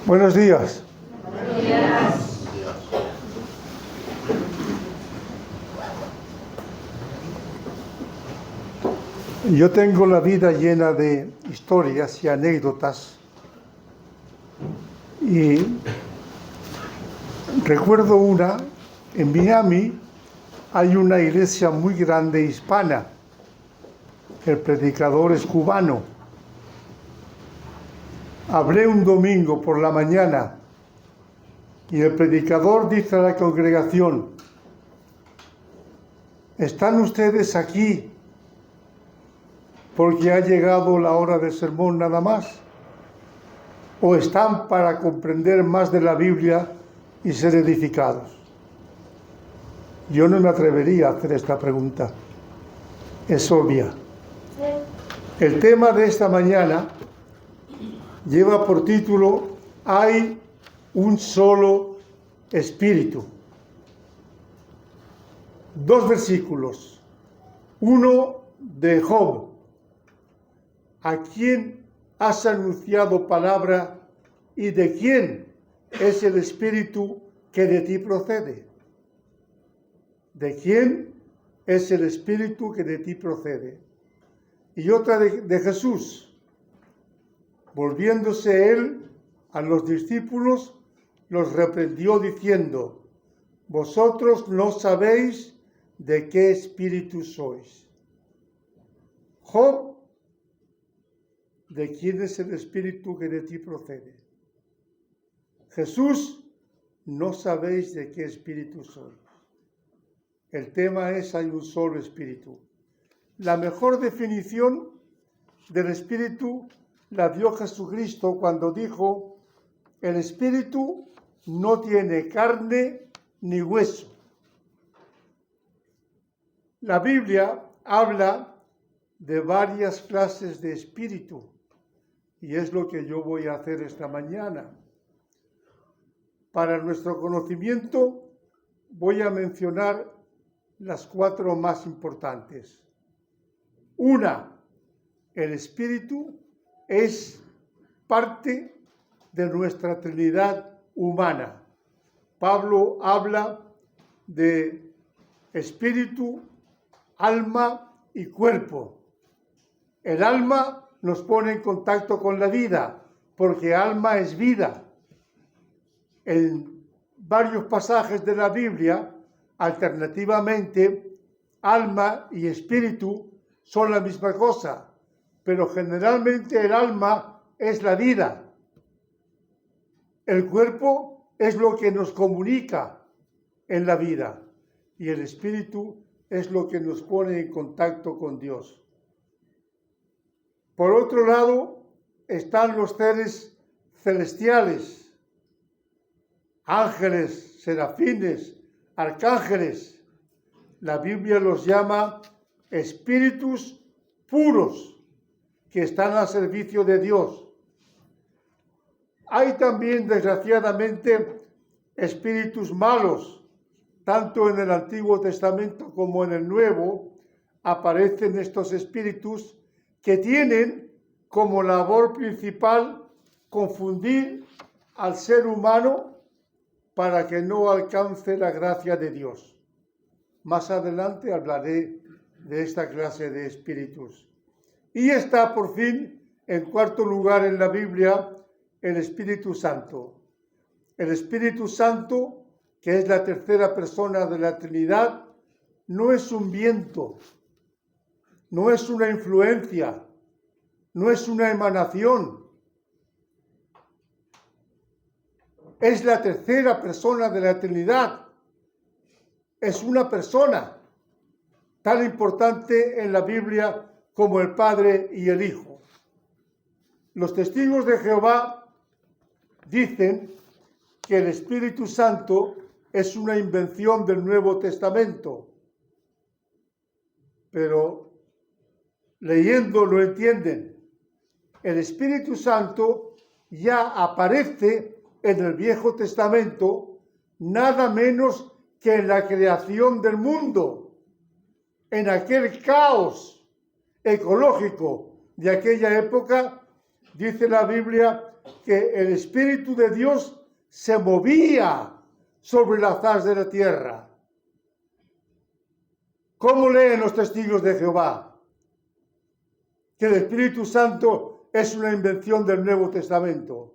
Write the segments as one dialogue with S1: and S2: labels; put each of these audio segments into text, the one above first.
S1: Buenos días.
S2: Buenos días.
S1: Yo tengo la vida llena de historias y anécdotas y recuerdo una, en Miami hay una iglesia muy grande hispana, el predicador es cubano. Hablé un domingo por la mañana y el predicador dice a la congregación: ¿están ustedes aquí porque ha llegado la hora del sermón nada más? ¿O están para comprender más de la Biblia y ser edificados? Yo no me atrevería a hacer esta pregunta. Es obvia. El tema de esta mañana lleva por título: hay un solo espíritu. Dos versículos. Uno de Job: ¿a quién has anunciado palabra y de quién es el espíritu que de ti procede? ¿De quién es el espíritu que de ti procede? Y otra de Jesús: volviéndose él a los discípulos, los reprendió diciendo: vosotros no sabéis de qué espíritu sois. Job: ¿de quién es el espíritu que de ti procede? Jesús: no sabéis de qué espíritu sois. El tema es: hay un solo espíritu. La mejor definición del espíritu la dio Jesucristo cuando dijo: el espíritu no tiene carne ni hueso. La Biblia habla de varias clases de espíritu y es lo que yo voy a hacer esta mañana. Para nuestro conocimiento voy a mencionar las 4 más importantes. Una: el espíritu es parte de nuestra Trinidad humana. Pablo habla de espíritu, alma y cuerpo. El alma nos pone en contacto con la vida, porque alma es vida. En varios pasajes de la Biblia, alternativamente, alma y espíritu son la misma cosa, pero generalmente el alma es la vida. El cuerpo es lo que nos comunica en la vida y el espíritu es lo que nos pone en contacto con Dios. Por otro lado, están los seres celestiales, ángeles, serafines, arcángeles. La Biblia los llama espíritus puros que están al servicio de Dios. Hay también, desgraciadamente, espíritus malos. Tanto en el Antiguo Testamento como en el Nuevo aparecen estos espíritus que tienen como labor principal confundir al ser humano para que no alcance la gracia de Dios. Más adelante hablaré de esta clase de espíritus. Y está, por fin, en cuarto lugar en la Biblia, el Espíritu Santo. El Espíritu Santo, que es la tercera persona de la Trinidad, no es un viento, no es una influencia, no es una emanación. Es la tercera persona de la Trinidad. Es una persona tan importante en la Biblia como el Padre y el Hijo. Los testigos de Jehová dicen que el Espíritu Santo es una invención del Nuevo Testamento, pero leyendo lo entienden. El Espíritu Santo ya aparece en el Viejo Testamento nada menos que en la creación del mundo, en aquel caos ecológico de aquella época. Dice la Biblia que el Espíritu de Dios se movía sobre la faz de la tierra. ¿Cómo leen los testigos de Jehová? Que el Espíritu Santo es una invención del Nuevo Testamento.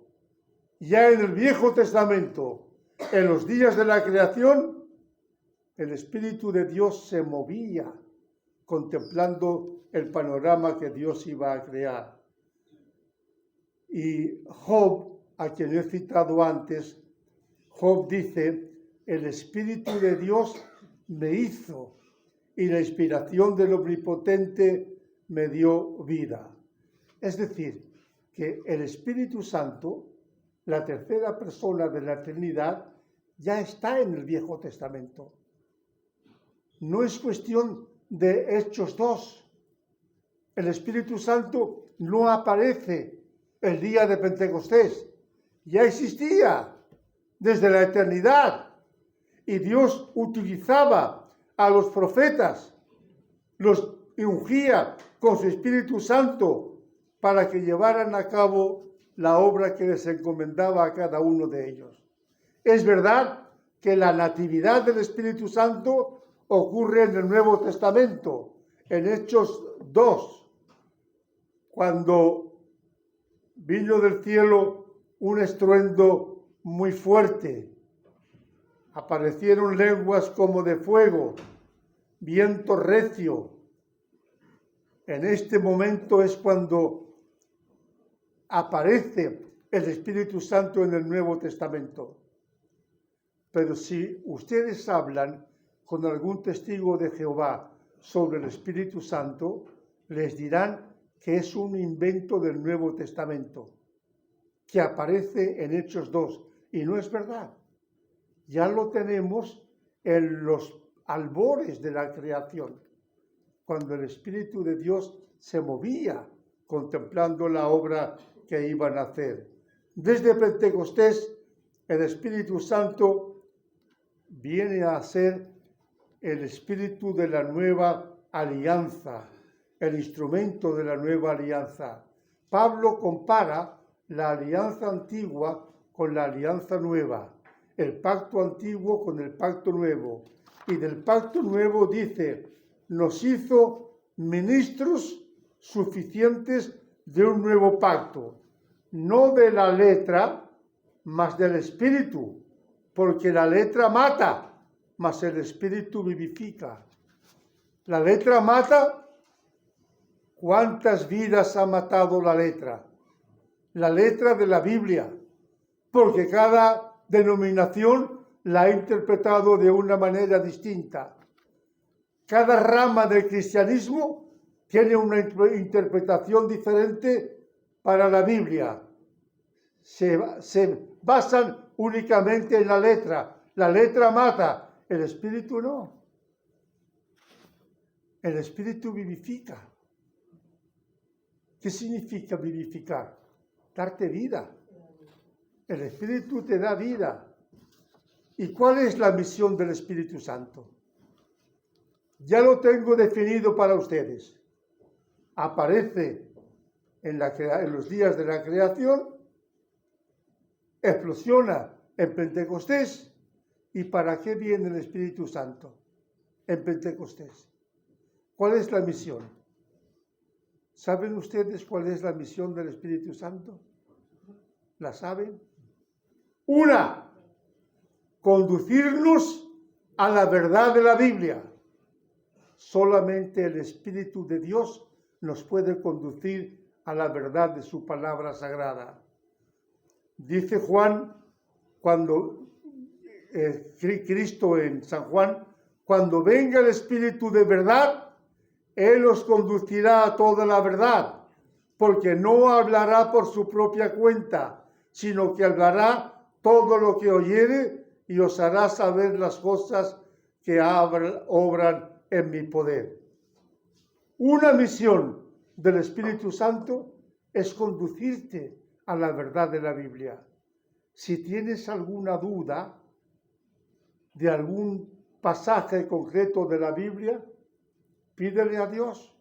S1: Ya en el Viejo Testamento, en los días de la creación, el Espíritu de Dios se movía contemplando el panorama que Dios iba a crear. Y Job, a quien he citado antes, Job dice, el Espíritu de Dios me hizo y la inspiración del Omnipotente me dio vida. Es decir, que el Espíritu Santo, la tercera persona de la Trinidad, ya está en el Viejo Testamento. No es cuestión de Hechos 2. El Espíritu Santo no aparece el día de Pentecostés. Ya existía desde la eternidad. Y Dios utilizaba a los profetas, los ungía con su Espíritu Santo para que llevaran a cabo la obra que les encomendaba a cada uno de ellos. Es verdad que la natividad del Espíritu Santo ocurre en el Nuevo Testamento, en Hechos 2, cuando vino del cielo un estruendo muy fuerte. Aparecieron lenguas como de fuego, viento recio. En este momento es cuando aparece el Espíritu Santo en el Nuevo Testamento. Pero si ustedes hablan con algún testigo de Jehová sobre el Espíritu Santo, les dirán que es un invento del Nuevo Testamento, que aparece en Hechos 2, y no es verdad. Ya lo tenemos en los albores de la creación, cuando el Espíritu de Dios se movía contemplando la obra que iban a hacer. Desde Pentecostés, el Espíritu Santo viene a ser el Espíritu de la nueva alianza, el instrumento de la nueva alianza. Pablo compara la alianza antigua con la alianza nueva, el pacto antiguo con el pacto nuevo. Y del pacto nuevo dice, nos hizo ministros suficientes de un nuevo pacto, no de la letra, mas del espíritu, porque la letra mata, mas el espíritu vivifica. La letra mata. ¿Cuántas vidas ha matado la letra? La letra de la Biblia, porque cada denominación la ha interpretado de una manera distinta. Cada rama del cristianismo tiene una interpretación diferente para la Biblia. Se basan únicamente en la letra. La letra mata, el espíritu no. El espíritu vivifica. ¿Qué significa vivificar? Darte vida. El Espíritu te da vida. ¿Y cuál es la misión del Espíritu Santo? Ya lo tengo definido para ustedes. Aparece en los días de la creación, explosiona en Pentecostés. ¿Y para qué viene el Espíritu Santo en Pentecostés? ¿Cuál es la misión? ¿Saben ustedes cuál es la misión del Espíritu Santo? ¿La saben? Una, conducirnos a la verdad de la Biblia. Solamente el Espíritu de Dios nos puede conducir a la verdad de su palabra sagrada. Dice Juan, cuando Cristo en San Juan, cuando venga el Espíritu de verdad, Él os conducirá a toda la verdad, porque no hablará por su propia cuenta, sino que hablará todo lo que oyere y os hará saber las cosas que obran en mi poder. Una misión del Espíritu Santo es conducirte a la verdad de la Biblia. Si tienes alguna duda de algún pasaje concreto de la Biblia, pídele a Dios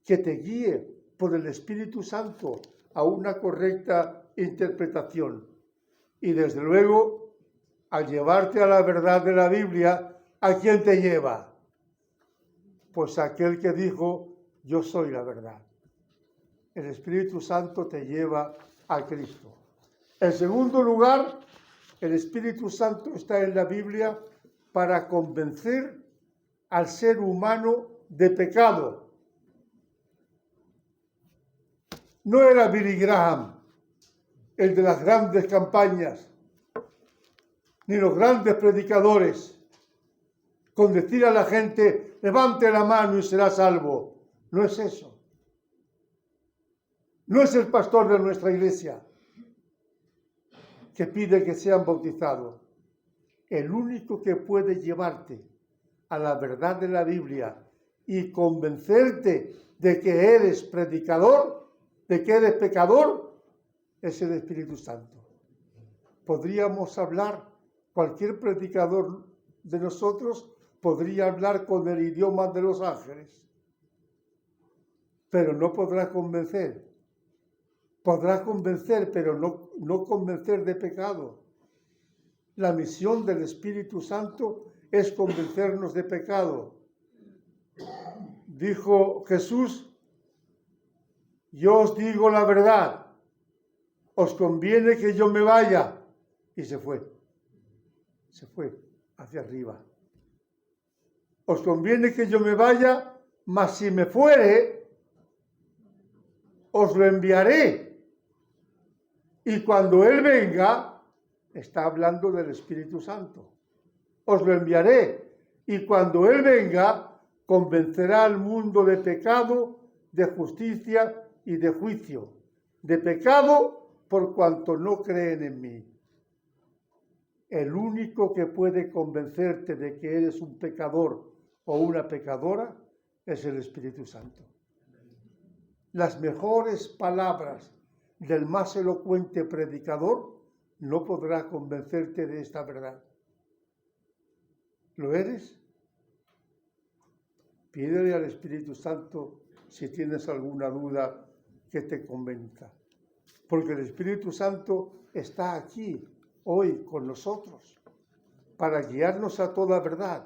S1: que te guíe por el Espíritu Santo a una correcta interpretación. Y desde luego, al llevarte a la verdad de la Biblia, ¿a quién te lleva? Pues a aquel que dijo, yo soy la verdad. El Espíritu Santo te lleva a Cristo. En segundo lugar, el Espíritu Santo está en la Biblia para convencer al ser humano de pecado. No era Billy Graham, el de las grandes campañas, ni los grandes predicadores, con decir a la gente, levante la mano y será salvo. No es eso. No es el pastor de nuestra iglesia que pide que sean bautizados. El único que puede llevarte a la verdad de la Biblia y convencerte de que eres predicador, de que eres pecador, es el Espíritu Santo. Podríamos hablar, cualquier predicador de nosotros podría hablar con el idioma de los ángeles, pero no podrá convencer. Podrá convencer, pero no convencer de pecado. La misión del Espíritu Santo es convencernos de pecado. Dijo Jesús, yo os digo la verdad, os conviene que yo me vaya. Y se fue hacia arriba. Os conviene que yo me vaya, mas si me fuere, os lo enviaré. Y cuando Él venga, está hablando del Espíritu Santo, os lo enviaré. Y cuando Él venga, convencerá al mundo de pecado, de justicia y de juicio. De pecado por cuanto no creen en mí. El único que puede convencerte de que eres un pecador o una pecadora es el Espíritu Santo. Las mejores palabras del más elocuente predicador no podrá convencerte de esta verdad. ¿Lo eres? Pídele al Espíritu Santo si tienes alguna duda que te convenza. Porque el Espíritu Santo está aquí hoy con nosotros para guiarnos a toda verdad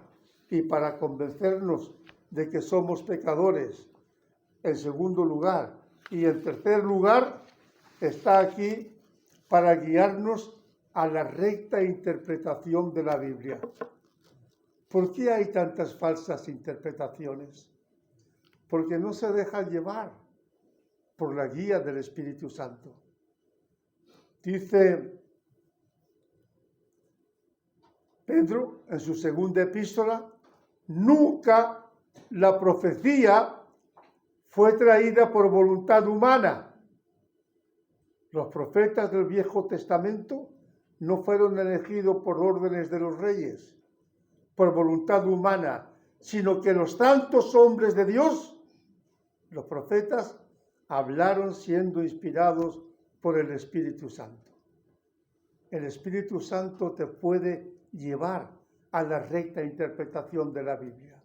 S1: y para convencernos de que somos pecadores, en segundo lugar. Y en tercer lugar, está aquí para guiarnos a la recta interpretación de la Biblia. ¿Por qué hay tantas falsas interpretaciones? Porque no se dejan llevar por la guía del Espíritu Santo. Dice Pedro en su segunda epístola, nunca la profecía fue traída por voluntad humana. Los profetas del Viejo Testamento no fueron elegidos por órdenes de los reyes, por voluntad humana, sino que los santos hombres de Dios, los profetas, hablaron siendo inspirados por el Espíritu Santo. El Espíritu Santo te puede llevar a la recta interpretación de la Biblia.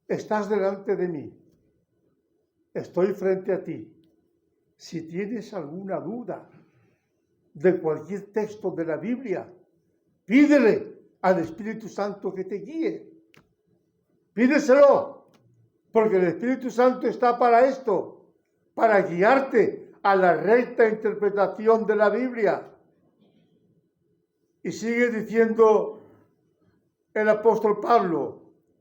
S1: Estás delante de mí. Estoy frente a ti. Si tienes alguna duda de cualquier texto de la Biblia, pídele al Espíritu Santo que te guíe. Pídeselo, porque el Espíritu Santo está para esto, para guiarte a la recta interpretación de la Biblia. Y sigue diciendo el apóstol Pablo,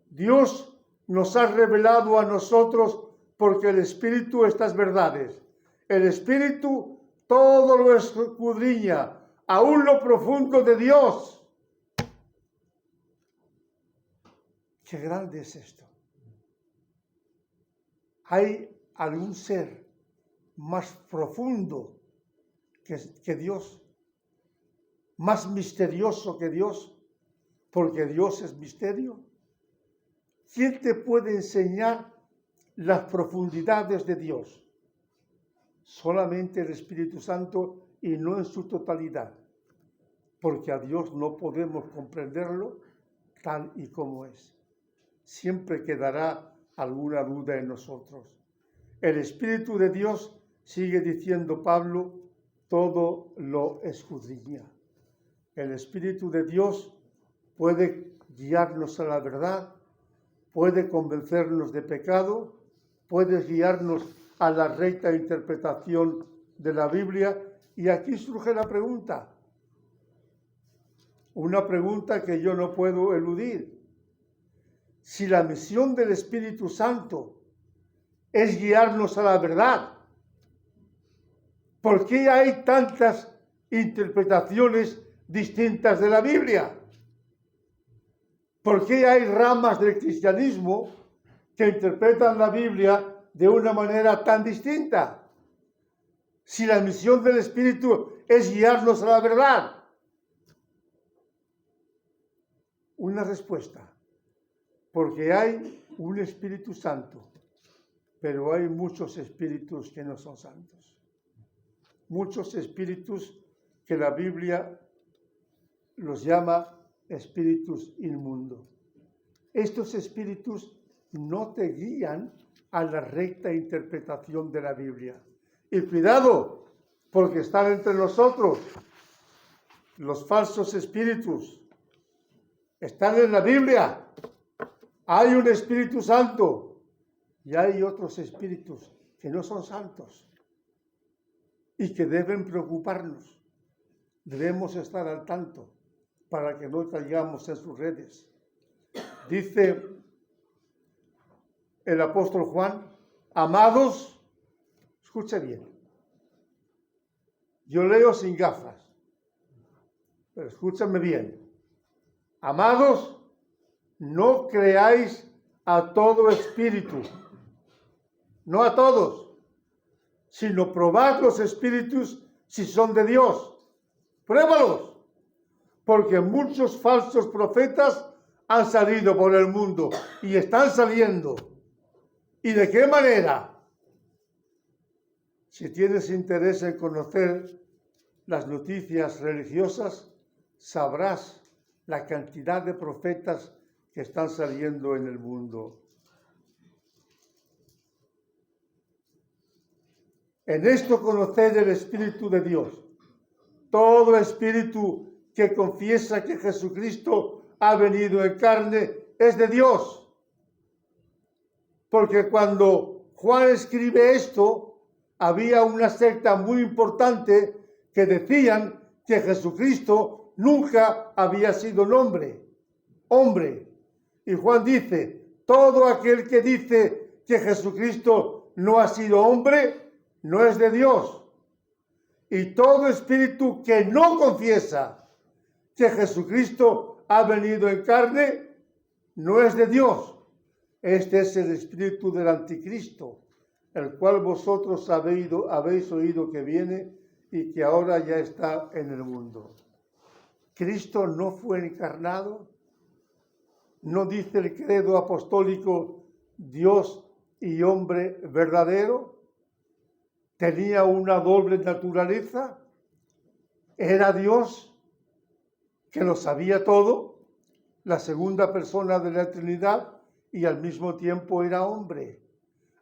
S1: Dios nos ha revelado a nosotros porque el Espíritu estas verdades. El Espíritu todo lo escudriña, aún lo profundo de Dios. Qué grande es esto. ¿Hay algún ser más profundo que Dios? ¿Más misterioso que Dios? Porque Dios es misterio. ¿Quién te puede enseñar las profundidades de Dios? Solamente el Espíritu Santo y no en su totalidad. Porque a Dios no podemos comprenderlo tal y como es. Siempre quedará alguna duda en nosotros. El Espíritu de Dios, sigue diciendo Pablo, todo lo escudriña. El Espíritu de Dios puede guiarnos a la verdad, puede convencernos de pecado, puede guiarnos a la recta interpretación de la Biblia. Y aquí surge la pregunta, una pregunta que yo no puedo eludir. Si la misión del Espíritu Santo es guiarnos a la verdad, ¿por qué hay tantas interpretaciones distintas de la Biblia? ¿Por qué hay ramas del cristianismo que interpretan la Biblia de una manera tan distinta? Si la misión del Espíritu es guiarnos a la verdad. Una respuesta, porque hay un Espíritu Santo, pero hay muchos espíritus que no son santos. Muchos espíritus que la Biblia los llama espíritus inmundos. Estos espíritus no te guían a la recta interpretación de la Biblia. Y cuidado, porque están entre nosotros los falsos espíritus. Están en la Biblia. Hay un Espíritu Santo y hay otros espíritus que no son santos y que deben preocuparnos. Debemos estar al tanto para que no caigamos en sus redes. Dice el apóstol Juan, amados, escuche bien, yo leo sin gafas, pero escúchame bien. Amados, no creáis a todo espíritu, no a todos, sino probad los espíritus si son de Dios. Pruébalos, porque muchos falsos profetas han salido por el mundo y están saliendo. ¿Y de qué manera? Si tienes interés en conocer las noticias religiosas, sabrás la cantidad de profetas que están saliendo en el mundo. En esto conoced el Espíritu de Dios. Todo espíritu que confiesa que Jesucristo ha venido en carne es de Dios. Porque cuando Juan escribe esto, había una secta muy importante que decían que Jesucristo nunca había sido hombre. Y Juan dice, todo aquel que dice que Jesucristo no ha sido hombre, no es de Dios. Y todo espíritu que no confiesa que Jesucristo ha venido en carne, no es de Dios. Este es el espíritu del anticristo, el cual vosotros habéis oído que viene y que ahora ya está en el mundo. Cristo no fue encarnado. ¿No dice el credo apostólico Dios y hombre verdadero? ¿Tenía una doble naturaleza? ¿Era Dios, que lo sabía todo, la segunda persona de la Trinidad, y al mismo tiempo era hombre?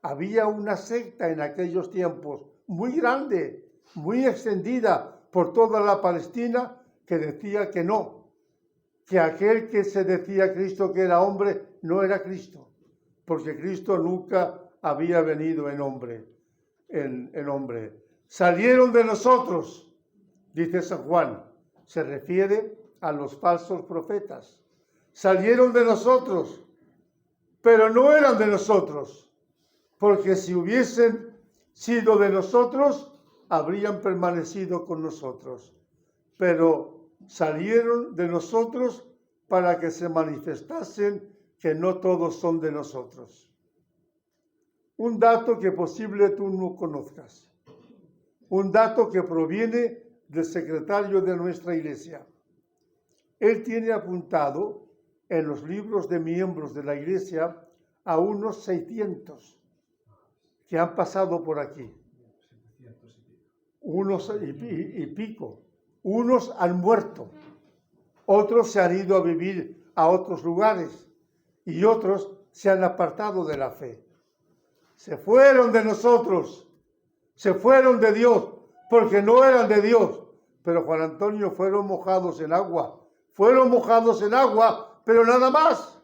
S1: Había una secta en aquellos tiempos muy grande, muy extendida por toda la Palestina, que decía que no, que aquel que se decía Cristo que era hombre no era Cristo, porque Cristo nunca había venido en hombre. Salieron de nosotros, dice San Juan, se refiere a los falsos profetas. Salieron de nosotros, pero no eran de nosotros, porque si hubiesen sido de nosotros, habrían permanecido con nosotros. Pero salieron de nosotros para que se manifestasen que no todos son de nosotros. Un dato que posible tú no conozcas. Un dato que proviene del secretario de nuestra iglesia. Él tiene apuntado en los libros de miembros de la iglesia a unos 600 que han pasado por aquí. Unos y pico. Unos han muerto. Otros se han ido a vivir a otros lugares y otros se han apartado de la fe. Se fueron de nosotros, se fueron de Dios, porque no eran de Dios. Pero Juan Antonio fueron mojados en agua, pero nada más.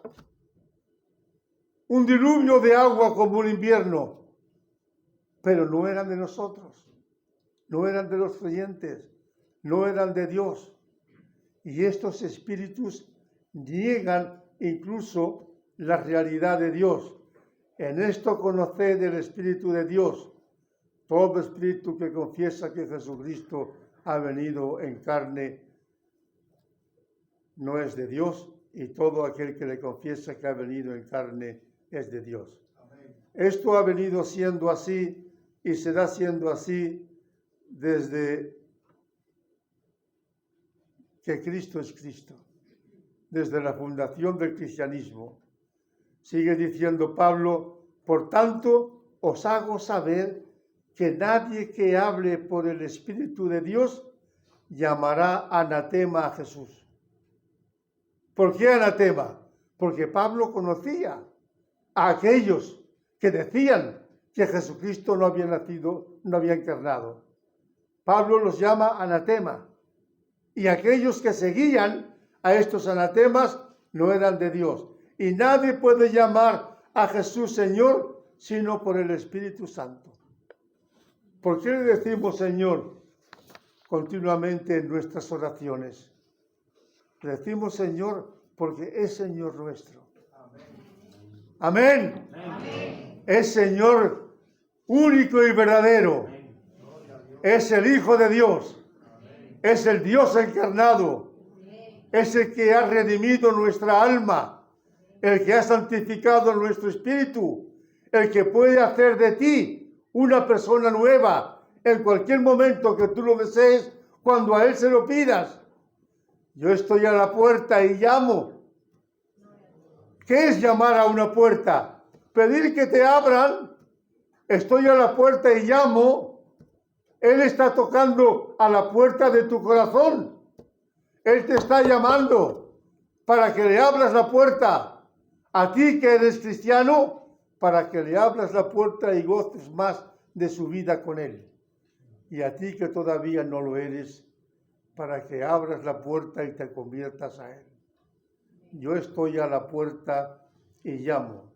S1: Un diluvio de agua como un invierno, pero no eran de nosotros, no eran de los creyentes, no eran de Dios. Y estos espíritus niegan incluso la realidad de Dios. En esto conoced el Espíritu de Dios. Todo espíritu que confiesa que Jesucristo ha venido en carne no es de Dios, y todo aquel que le confiesa que ha venido en carne es de Dios. Amén. Esto ha venido siendo así y será siendo así desde que Cristo es Cristo, desde la fundación del cristianismo. Sigue diciendo Pablo, por tanto, os hago saber que nadie que hable por el Espíritu de Dios llamará anatema a Jesús. ¿Por qué anatema? Porque Pablo conocía a aquellos que decían que Jesucristo no había nacido, no había encarnado. Pablo los llama anatema. Y aquellos que seguían a estos anatemas no eran de Dios. Y nadie puede llamar a Jesús Señor sino por el Espíritu Santo. ¿Por qué le decimos Señor continuamente en nuestras oraciones? Le decimos Señor porque es Señor nuestro. Amén. Amén. Es Señor único y verdadero. Es el Hijo de Dios. Es el Dios encarnado. Es el que ha redimido nuestra alma. El que ha santificado nuestro espíritu. El que puede hacer de ti una persona nueva en cualquier momento que tú lo desees, cuando a Él se lo pidas. Yo estoy a la puerta y llamo. ¿Qué es llamar a una puerta? Pedir que te abran. Estoy a la puerta y llamo. Él está tocando a la puerta de tu corazón. Él te está llamando para que le abras la puerta. A ti que eres cristiano, para que le abras la puerta y goces más de su vida con Él. Y a ti que todavía no lo eres, para que abras la puerta y te conviertas a Él. Yo estoy a la puerta y llamo.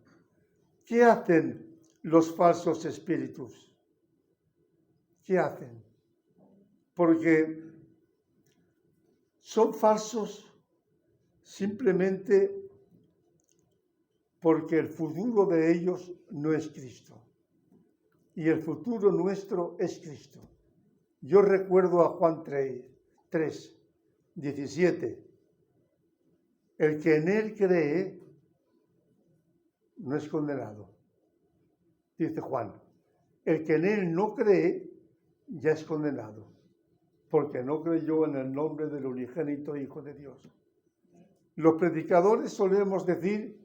S1: ¿Qué hacen los falsos espíritus? ¿Qué hacen? Porque son falsos simplemente porque el futuro de ellos no es Cristo. Y el futuro nuestro es Cristo. Yo recuerdo a Juan 3, 17. El que en Él cree no es condenado. Dice Juan. El que en Él no cree ya es condenado, porque no creyó en el nombre del unigénito Hijo de Dios. Los predicadores solemos decir,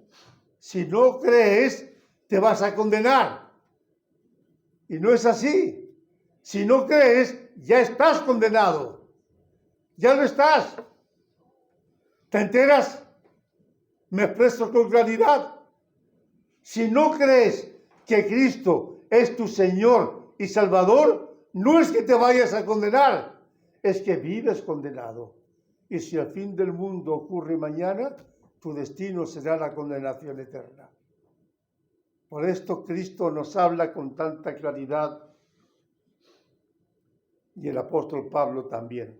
S1: si no crees, te vas a condenar. Y no es así. Si no crees, ya estás condenado. Ya lo estás. ¿Te enteras? Me expreso con claridad. Si no crees que Cristo es tu Señor y Salvador, no es que te vayas a condenar, es que vives condenado. Y si el fin del mundo ocurre mañana, tu destino será la condenación eterna. Por esto Cristo nos habla con tanta claridad, y el apóstol Pablo también,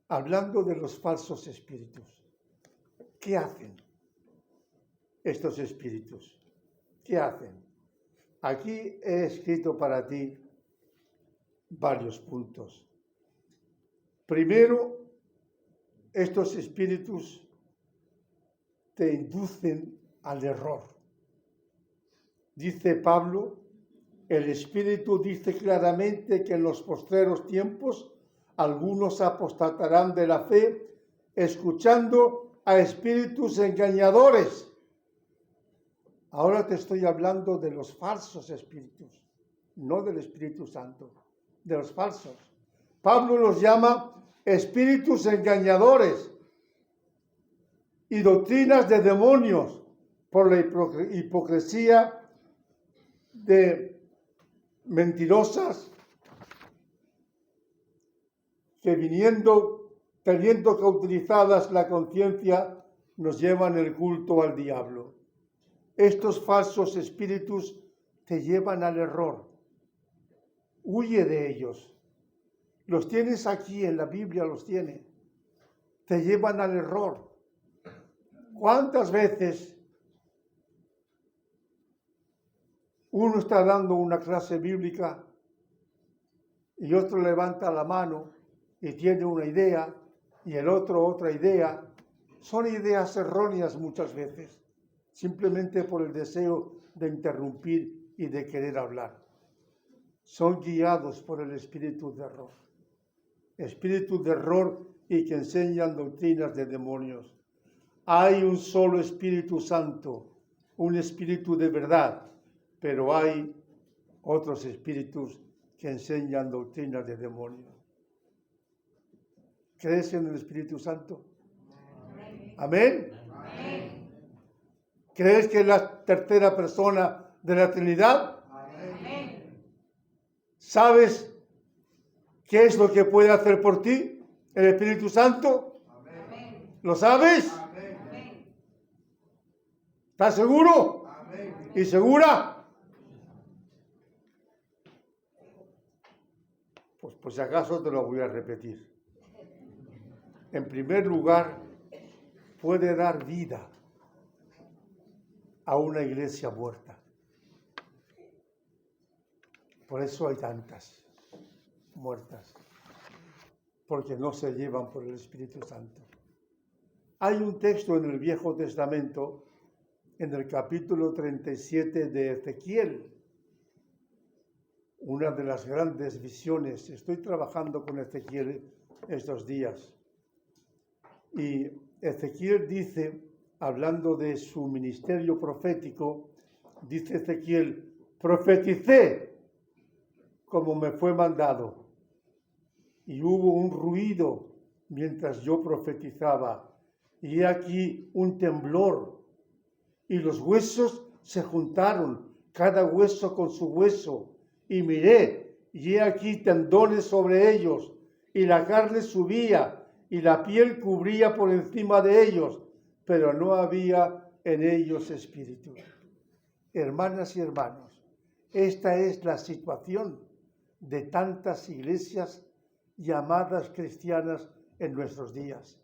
S1: hablando de los falsos espíritus. ¿Qué hacen estos espíritus? ¿Qué hacen? Aquí he escrito para ti varios puntos. Primero, estos espíritus te inducen al error. Dice Pablo, el Espíritu dice claramente que en los postreros tiempos algunos apostatarán de la fe, escuchando a espíritus engañadores. Ahora te estoy hablando de los falsos espíritus, no del Espíritu Santo, de los falsos. Pablo los llama espíritus engañadores y doctrinas de demonios por la hipocresía de mentirosas que teniendo cautilizadas la conciencia, nos llevan el culto al diablo. Estos falsos espíritus te llevan al error. Huye de ellos. Los tienes aquí, en la Biblia los tiene. Te llevan al error. ¿Cuántas veces uno está dando una clase bíblica y otro levanta la mano y tiene una idea y el otro otra idea? Son ideas erróneas muchas veces, simplemente por el deseo de interrumpir y de querer hablar. Son guiados por el espíritu de error. Espíritu de error y que enseñan doctrinas de demonios. Hay un solo Espíritu Santo, un espíritu de verdad, pero hay otros espíritus que enseñan doctrinas de demonios. ¿Crees en el Espíritu Santo? ¿Amén?
S2: Amén.
S1: ¿Crees que es la tercera persona de la Trinidad?
S2: Amén.
S1: ¿Sabes qué es lo que puede hacer por ti el Espíritu Santo?
S2: Amén.
S1: ¿Lo sabes?
S2: Amén.
S1: ¿Estás seguro?
S2: Amén.
S1: ¿Y segura? Pues por si acaso te lo voy a repetir. En primer lugar, puede dar vida a una iglesia muerta. Por eso hay tantas muertas, porque no se llevan por el Espíritu Santo. Hay un texto en el Viejo Testamento, en el capítulo 37 de Ezequiel, una de las grandes visiones. Estoy trabajando con Ezequiel estos días. Y Ezequiel dice, hablando de su ministerio profético, dice Ezequiel: profeticé como me fue mandado. Y hubo un ruido mientras yo profetizaba, y he aquí un temblor, y los huesos se juntaron, cada hueso con su hueso, y miré, y he aquí tendones sobre ellos, y la carne subía, y la piel cubría por encima de ellos, pero no había en ellos espíritu. Hermanas y hermanos, esta es la situación de tantas iglesias llamadas cristianas en nuestros días.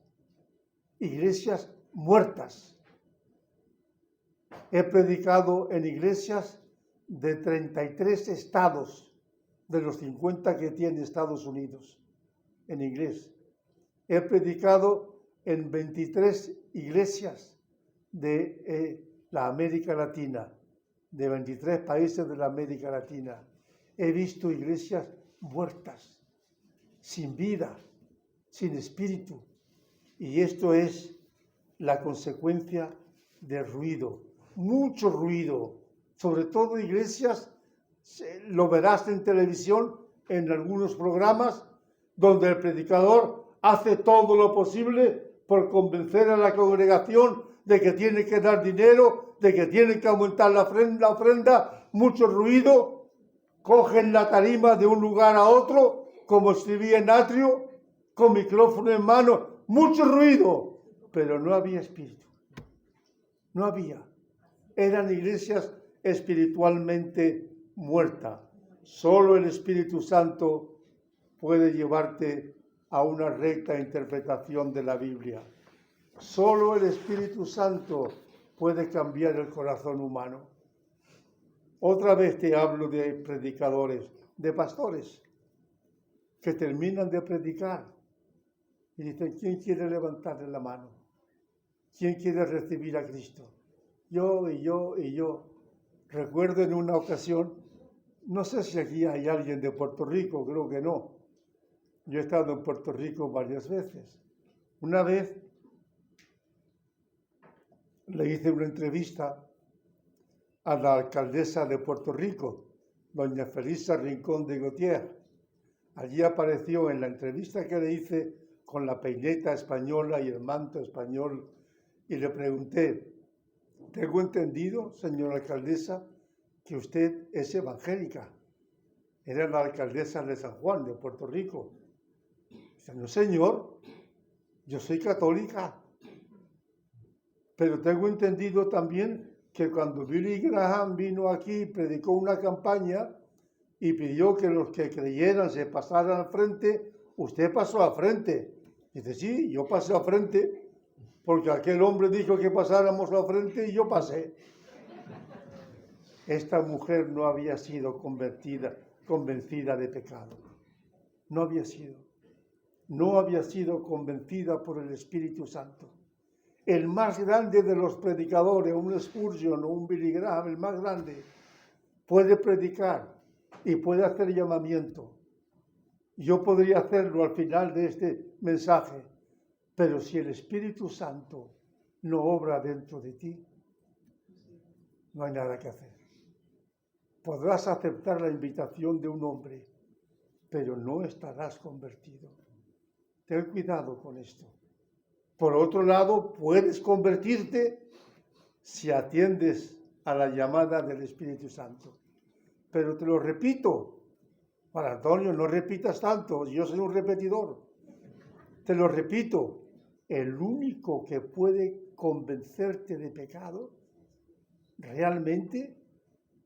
S1: Iglesias muertas. He predicado en iglesias de 33 estados, de los 50 que tiene Estados Unidos, en inglés. He predicado en 23 iglesias de la América Latina, de 23 países de la América Latina. He visto iglesias muertas, sin vida, sin espíritu. Y esto es la consecuencia del ruido, mucho ruido, sobre todo iglesias, lo verás en televisión, en algunos programas, donde el predicador hace todo lo posible por convencer a la congregación de que tiene que dar dinero, de que tiene que aumentar la ofrenda, mucho ruido, cogen la tarima de un lugar a otro, como escribía en atrio, con micrófono en mano, mucho ruido, pero no había espíritu, no había. Eran iglesias espiritualmente muertas. Solo el Espíritu Santo puede llevarte a una recta interpretación de la Biblia. Solo el Espíritu Santo puede cambiar el corazón humano. Otra vez te hablo de predicadores, de pastores, que terminan de predicar y dicen: ¿quién quiere levantarle la mano? ¿Quién quiere recibir a Cristo? Yo y yo y yo. Recuerdo en una ocasión, no sé si aquí hay alguien de Puerto Rico, creo que no. Yo he estado en Puerto Rico varias veces. Una vez le hice una entrevista a la alcaldesa de Puerto Rico, doña Felisa Rincón de Gautier. Allí apareció en la entrevista que le hice con la peineta española y el manto español, y le pregunté: tengo entendido, señora alcaldesa, que usted es evangélica. Era la alcaldesa de San Juan, de Puerto Rico. Dice, no, señor, yo soy católica. Pero tengo entendido también que cuando Billy Graham vino aquí, predicó una campaña y pidió que los que creyeran se pasaran al frente, usted pasó al frente. Dice, sí, yo pasé al frente, porque aquel hombre dijo que pasáramos al frente y yo pasé. Esta mujer no había sido convencida de pecado. No había sido. No había sido convencida por el Espíritu Santo. El más grande de los predicadores, un Spurgeon o un Billy Graham, el más grande, puede predicar y puede hacer llamamiento. Yo podría hacerlo al final de este mensaje, pero si el Espíritu Santo no obra dentro de ti, no hay nada que hacer. Podrás aceptar la invitación de un hombre, pero no estarás convertido. Ten cuidado con esto. Por otro lado, puedes convertirte si atiendes a la llamada del Espíritu Santo. Pero te lo repito, para Antonio, no repitas tanto, yo soy un repetidor. Te lo repito, el único que puede convencerte de pecado realmente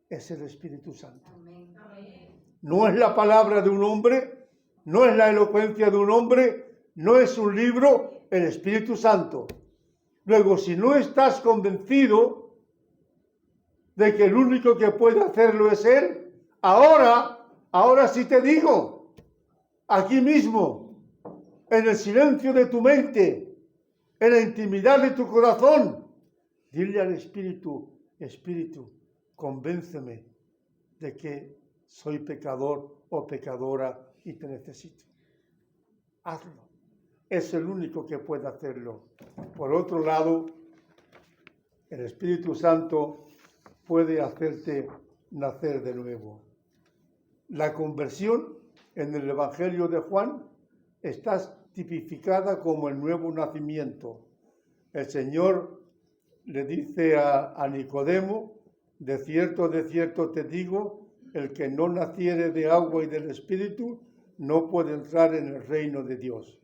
S1: es el Espíritu Santo. No es la palabra de un hombre, no es la elocuencia de un hombre, no es un libro, el Espíritu Santo. Luego, si no estás convencido de que el único que puede hacerlo es Él, ahora sí te digo, aquí mismo, en el silencio de tu mente, en la intimidad de tu corazón, dile al Espíritu, Espíritu, convénceme de que soy pecador o pecadora y te necesito. Hazlo. Es el único que puede hacerlo. Por otro lado, el Espíritu Santo puede hacerte nacer de nuevo. La conversión en el Evangelio de Juan está tipificada como el nuevo nacimiento. El Señor le dice a Nicodemo, de cierto te digo, el que no naciere de agua y del Espíritu no puede entrar en el reino de Dios.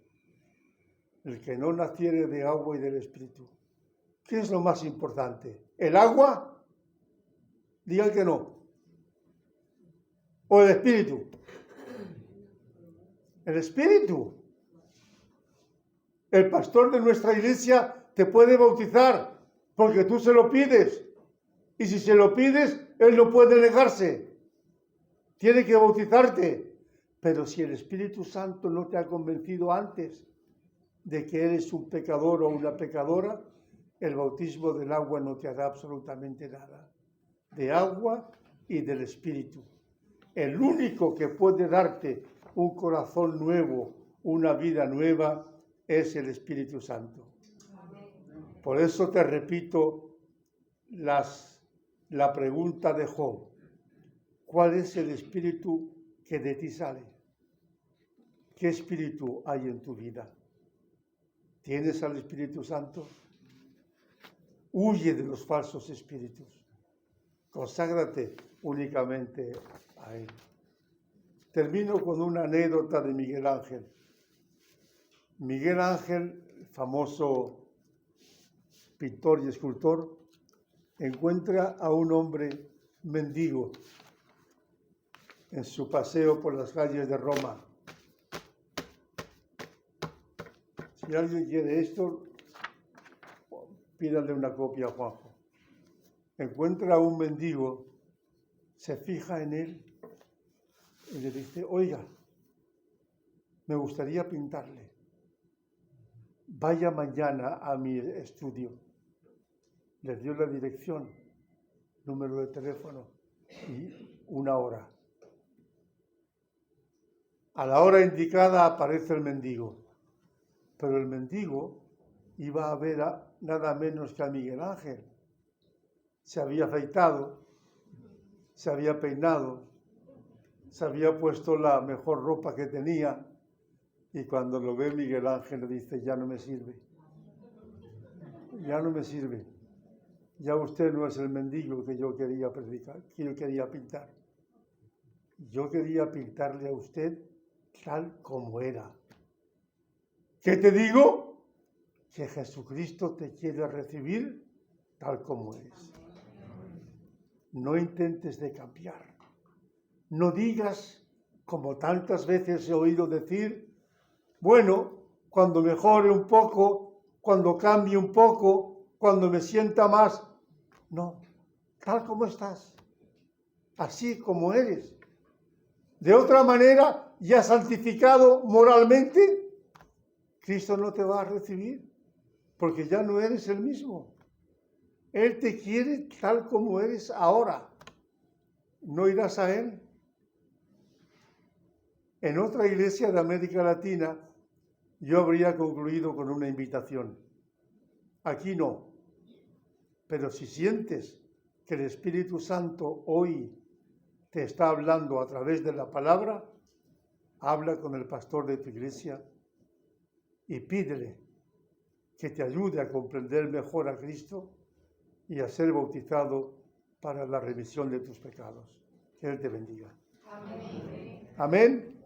S1: El que no naciere de agua y del Espíritu. ¿Qué es lo más importante? ¿El agua? Digan que no. ¿O el Espíritu? El Espíritu. El pastor de nuestra iglesia te puede bautizar porque tú se lo pides. Y si se lo pides, él no puede negarse. Tiene que bautizarte. Pero si el Espíritu Santo no te ha convencido antes de que eres un pecador o una pecadora, el bautismo del agua no te hará absolutamente nada. De agua y del Espíritu. El único que puede darte un corazón nuevo, una vida nueva, es el Espíritu Santo. Por eso te repito la pregunta de Job. ¿Cuál es el espíritu que de ti sale? ¿Qué espíritu hay en tu vida? ¿Tienes al Espíritu Santo? Huye de los falsos espíritus. Conságrate únicamente a Él. Termino con una anécdota de Miguel Ángel. Miguel Ángel, famoso pintor y escultor, encuentra a un hombre mendigo en su paseo por las calles de Roma. Si alguien quiere esto, pídale una copia a Juanjo. Encuentra a un mendigo, se fija en él y le dice, oiga, me gustaría pintarle. Vaya mañana a mi estudio. Le dio la dirección, número de teléfono y una hora. A la hora indicada aparece el mendigo, pero el mendigo iba a ver nada menos que a Miguel Ángel. Se había afeitado, se había peinado, se había puesto la mejor ropa que tenía y cuando lo ve Miguel Ángel le dice, ya no me sirve, ya no me sirve, ya usted no es el mendigo que yo quería predicar, que yo quería pintar. Yo quería pintarle a usted tal como era, ¿Qué te digo? Que Jesucristo te quiere recibir tal como eres. No intentes de cambiar. No digas, como tantas veces he oído decir, bueno, cuando mejore un poco, cuando cambie un poco, cuando me sienta más. No, tal como estás, así como eres. De otra manera, ya santificado moralmente, Cristo no te va a recibir, porque ya no eres el mismo. Él te quiere tal como eres ahora. ¿No irás a Él? En otra iglesia de América Latina, yo habría concluido con una invitación. Aquí no. Pero si sientes que el Espíritu Santo hoy te está hablando a través de la palabra, habla con el pastor de tu iglesia y pídele que te ayude a comprender mejor a Cristo y a ser bautizado para la remisión de tus pecados. Que Él te bendiga.
S2: Amén.
S1: Amén.